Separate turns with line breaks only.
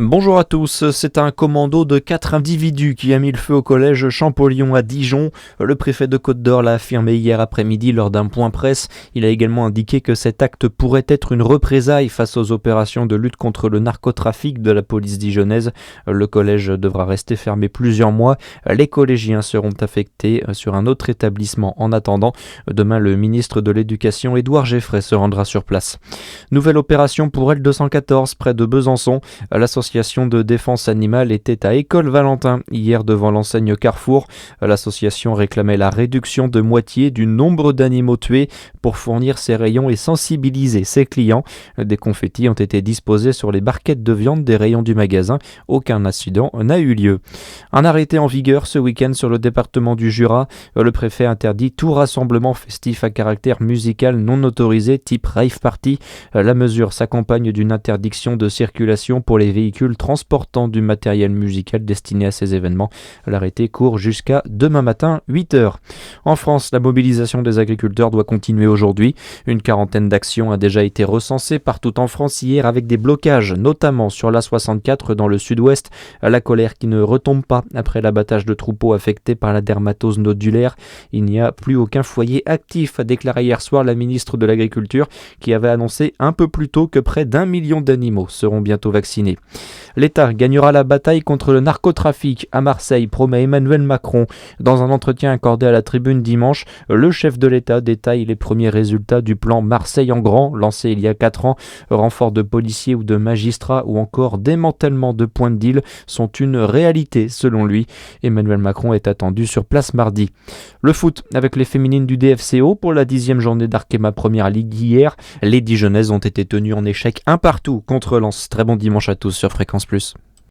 Bonjour à tous, c'est un commando de 4 individus qui a mis le feu au collège Champollion à Dijon. Le préfet de Côte-d'Or l'a affirmé hier après-midi lors d'un point presse. Il a également indiqué que cet acte pourrait être une représaille face aux opérations de lutte contre le narcotrafic de la police dijonnaise. Le collège devra rester fermé plusieurs mois. Les collégiens seront affectés sur un autre établissement en attendant. Demain, le ministre de l'Éducation, Édouard Geffray, se rendra sur place. Nouvelle opération pour L214 près de Besançon. L'association de défense animale était à École Valentin hier devant l'enseigne Carrefour. L'association réclamait la réduction de moitié du nombre d'animaux tués pour fournir ses rayons et sensibiliser ses clients. Des confettis ont été disposés sur les barquettes de viande des rayons du magasin. Aucun incident n'a eu lieu. Un arrêté en vigueur ce week-end sur le département du Jura. Le préfet interdit tout rassemblement festif à caractère musical non autorisé type rave party. La mesure s'accompagne d'une interdiction de circulation pour les véhicules transportant du matériel musical destiné à ces événements. L'arrêté court jusqu'à demain matin 8h. En France, la mobilisation des agriculteurs doit continuer aujourd'hui. Une quarantaine d'actions a déjà été recensée partout en France hier avec des blocages, notamment sur l'A64 dans le sud-ouest. La colère qui ne retombe pas après l'abattage de troupeaux affectés par la dermatose nodulaire. Il n'y a plus aucun foyer actif, a déclaré hier soir la ministre de l'Agriculture qui avait annoncé un peu plus tôt que près d'1 million d'animaux seront bientôt vaccinés. L'État gagnera la bataille contre le narcotrafic à Marseille, promet Emmanuel Macron. Dans un entretien accordé à la Tribune dimanche, le chef de l'État détaille les premiers résultats du plan Marseille en grand, lancé il y a 4 ans. Renfort de policiers ou de magistrats ou encore démantèlement de points de deal sont une réalité selon lui. Emmanuel Macron est attendu sur place mardi. Le foot avec les féminines du DFCO pour la 10e journée d'Arkema Première Ligue hier. Les Dijonnaises ont été tenues en échec un partout contre Lens. Très bon dimanche à tous sur Fréquence Plus.